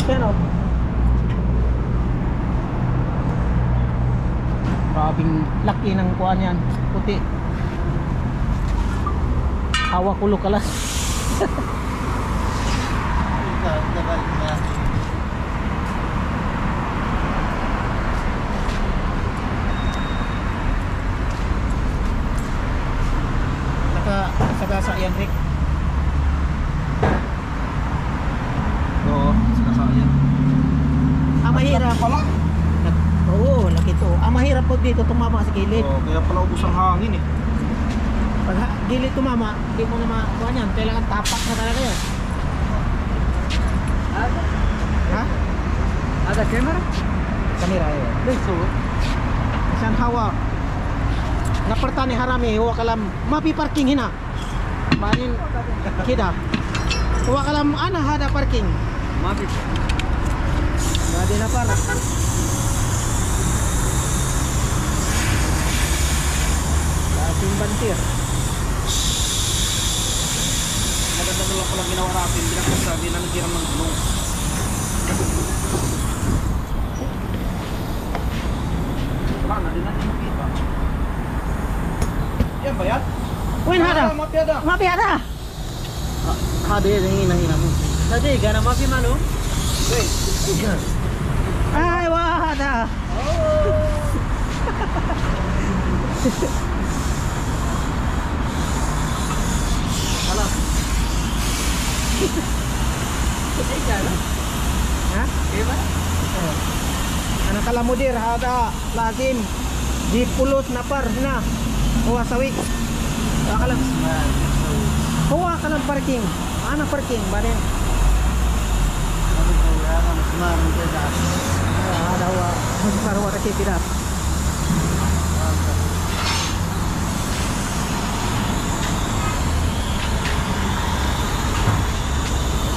Yan o. Grabing laki ng kuhaan yan. Puti. Hawa kulo kalas. Sagasa yan, Rick. Oo, sagasa yan. Ang mahirap pala. Oo, laki to. Ang mahirap po dito tumama sa gilid. Oo, kaya pala ubos ang hangin eh. Pag gilid tumama, hindi mo na makuha yan. Kailangan tapak na talaga yan. Ha? Ada camera? Kamera yun. Beso. Isang hawa. Napertani harami, huwa kalam mapi parking hina. Banin kita. Huwa kalam ana hada parking. Mapi. Gadi na para. Dating bantir. Maganda na lang palang ginawa natin. Binakasabi na nagkiram ng gulong. Wala na din natin makita. Yan ba yan? Win hada. Mapi ada. Mapi hada. Hada yan yung hina-hina mo. Tadi gana mapi malu. Wait. Ay wah hada. Alam. Ha? Diba? Anak kalamudir hada lazim dipulot na par na. Huwa sawi. Huwa kalam. Huwa kalam parking. Ana parking barin. Ada huwa harwa kasi tidak.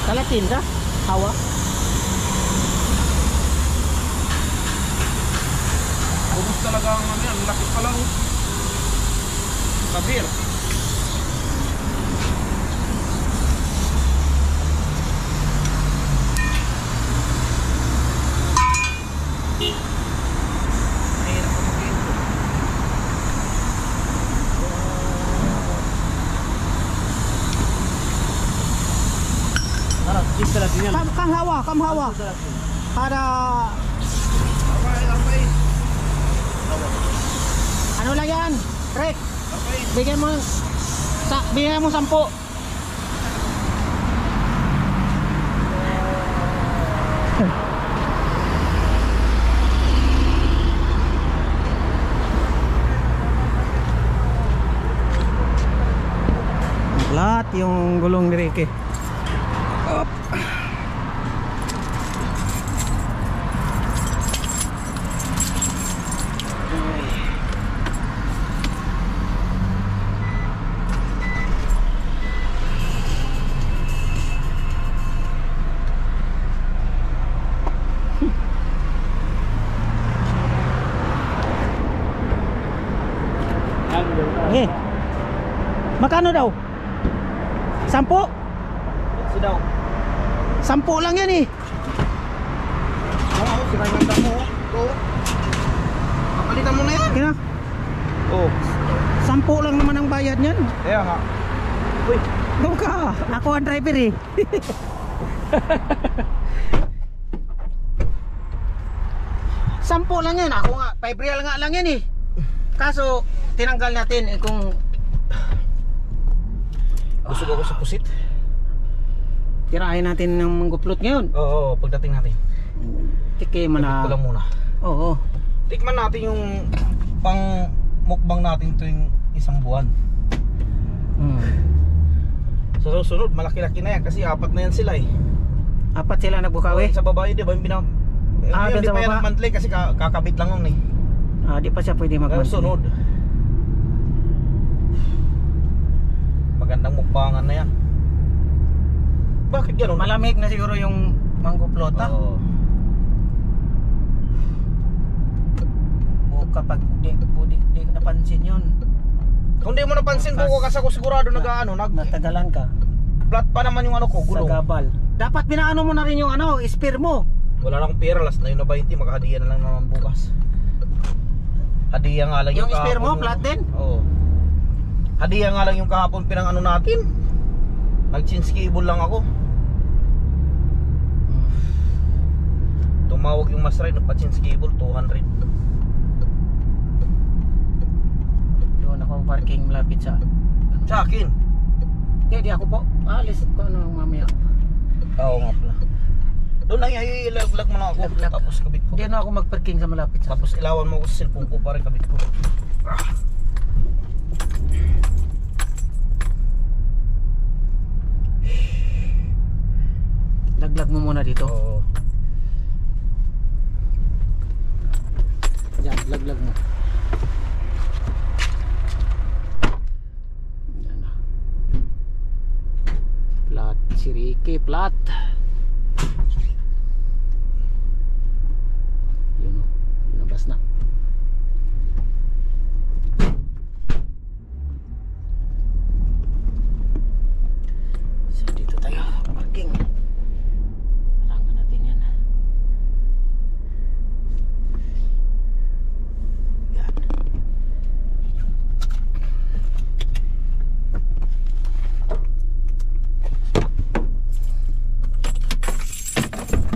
Kalatin ka? Hawa? Ubus talaga ang ano yan. Laki pa lang. Kabir. Mahirap pa mag-ito. Harap, jeep talaga yan. Kam hawa. Ada Abay. ano lang yan? Rek, Abay. bigyan mo 10. Lahat yung gulong ni Ricky. Up. Eh, makano daw? 10? Sidaw. 10 lang yan eh. Oo, sinanganda mo. Oo. Kapalitan mo na yan. Kaya, Oo. 10 lang naman ang bayad niyan. Kaya nga. Uy. Doon ka, ako ang driver eh. Sampo lang yan, ako nga, 5 real nga lang yan eh. Kaso, tinanggal natin eh kung Busog ako sa pusit. tirahin natin ng mangguplot ngayon. Oo, pagdating natin. Tikim na. Ko lang muna. Oo. Tikman natin yung pang mukbang natin tuwing isang buwan. Sa susunod, malaki-laki na yan kasi 4 na yan sila eh. 4 sila nagbukawi. Sa babae, di ba? Yung doon di sa pa yan baba? monthly kasi kakabit lang nun eh. Di pa siya pwede Pero mag-monthly. sunod. Magandang mukbangan na yan. Bakit gano'n? Malamig na siguro yung mangguplot ha? Oo. O kapag di ko napansin yun, Kung di mo napansin, buko kasi ako sigurado nag-ano, natagalan ka flat pa naman yung ano ko, sa gulong. gabal. Dapat binaano mo na rin yung ano, spare mo. Wala na akong pera, last na yun na 20, makahadiya na lang naman bukas. Hadiya nga lang Yung yung spare mo, kahapon flat din? Oo. Hadiya nga lang yung kahapon pinang ano natin. Nag-change cable lang ako. Tumawag yung Masray, nagpa-change cable, 200. Doon ako parking malapit sa... Sa akin? Hindi ako po. Alis ko ano mamaya. Oo nga pala. Doon na ilag mo na ako. Lag. Tapos kabit ko. Hindi na ako mag-parking sa malapit sa... Tapos ilawan mo ako sa cellphone ko para kabit ko. Laglag mo muna dito. Oo. Yan, laglag mo. Yan na. Plat, si Ricky, plat. Yun o, lumabas na. So dito tayo, parking. Kailangan natin yan. Yan.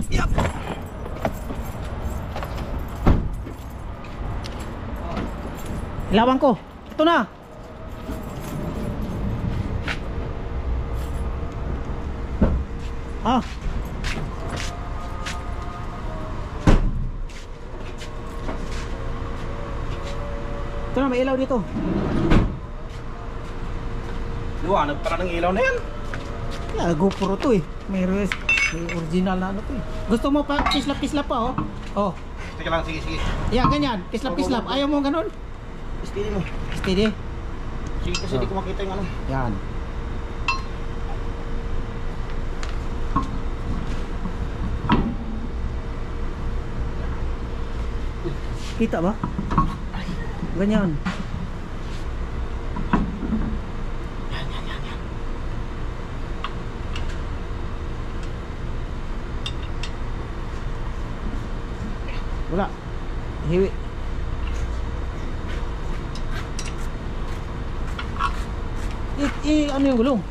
Yup. Ilawan ko. Ito na. Ah. Ito na, may ilaw dito. Liwanag pala ng ilaw na yan. Yeah, GoPro to eh. May original na ano to eh. Gusto mo pa kislap-kislap pa oh. Oh. Teka lang, sige, sige. Yeah, ganyan. Kislap-kislap. Ayaw mo ganun? Steady mo. Steady. Sige kasi di ko makita yung ano. Yan. Kita ba? Ganyan. Wala. Hiwi. Ano yung gulong?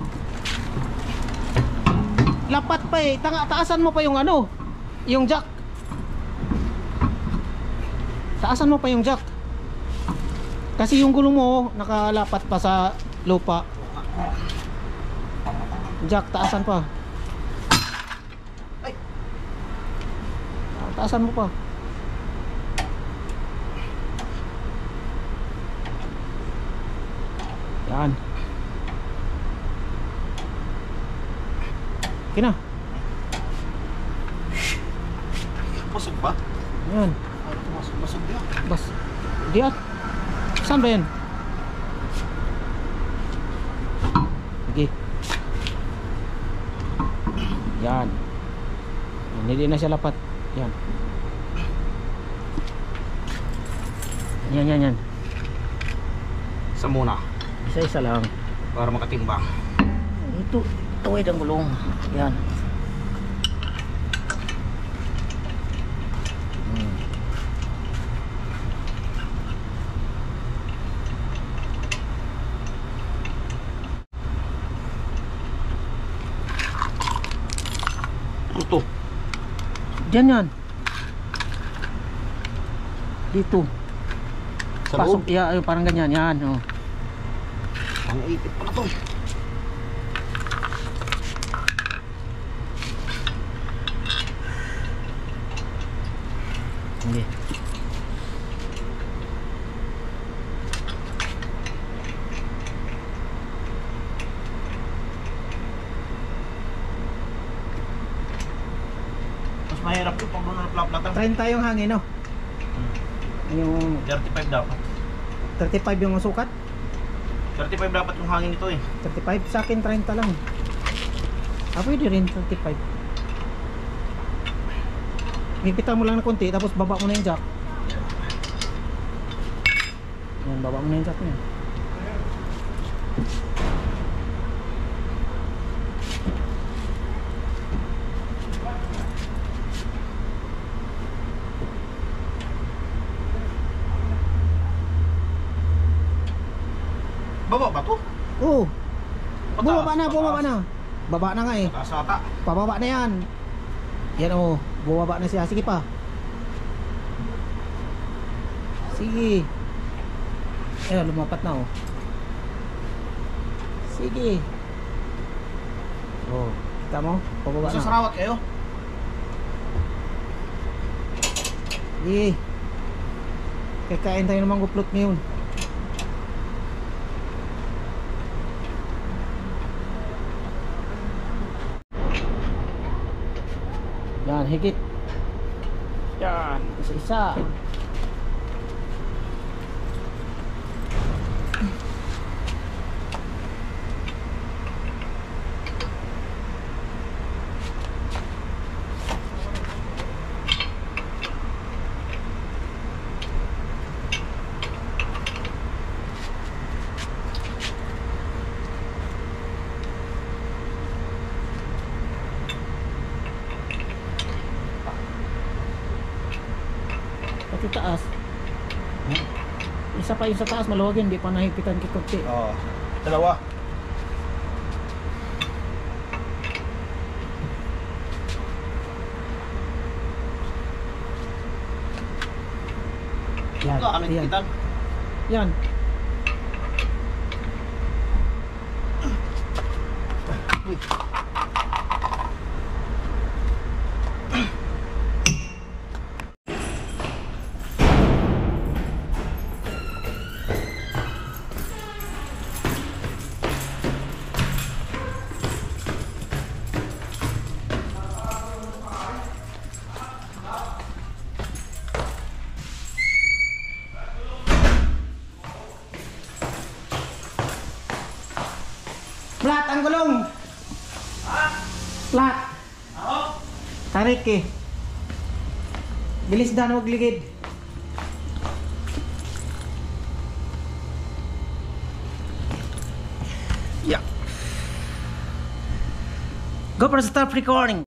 Lapat pa eh. Taasan mo pa yung ano, yung jack. Taasan mo pa yung jack. Kasi yung gulong mo nakalapat pa sa lupa. Jack, taasan pa. Ay. Taasan mo pa. Yan. Okay na. Pasok ba? Yan. Ay, pasok yan. Bas. Diat. Saan ba yan? Sige. Yan. Hindi na siya lapat. Yan. Yan. Sa muna. Isa-isa lang. Para makatimbang. Ito. Tuwid ang gulong. Yan. Ito. Diyan yan. Dito. Sa Pasok. loob. Yeah, parang ganyan. Yan. Oh. Ang ipit pa na to. Hindi. Mas mahirap yung pag doon na 30 yung hangin, no? Yung 35 dapat. 35 yung sukat. 35 dapat yung hangin nito eh. 35 sa akin 30 lang. Pwede rin 35. Higpitan mo lang ng konti tapos baba mo na yung jack. Yan, baba mo na yung jack niya. Baba ba to? Oo. Pataas, Bumaba na, pataas. bumaba na. Baba na nga eh. Taas ata. Pababa na yan. Yan oh, bumaba na siya. Sige pa. Sige. Ayun, lumapat na oh. Sige. Oh, kita mo? Pababa Sa na. sarawat kayo? Sige. Kakain tayo ng mangguplot ngayon. Yan, higit. Yan, isa-isa. Pati taas. Isa pa yung sa taas, maluwag yun. Hindi pa nahipitan kikunti. Oo. Dalawa. Yan, Ito, ano yan. kitan? Yan. Flat ang gulong. Flat. Tarik eh. Bilis dan, huwag ligid. Yeah. Go for stop recording.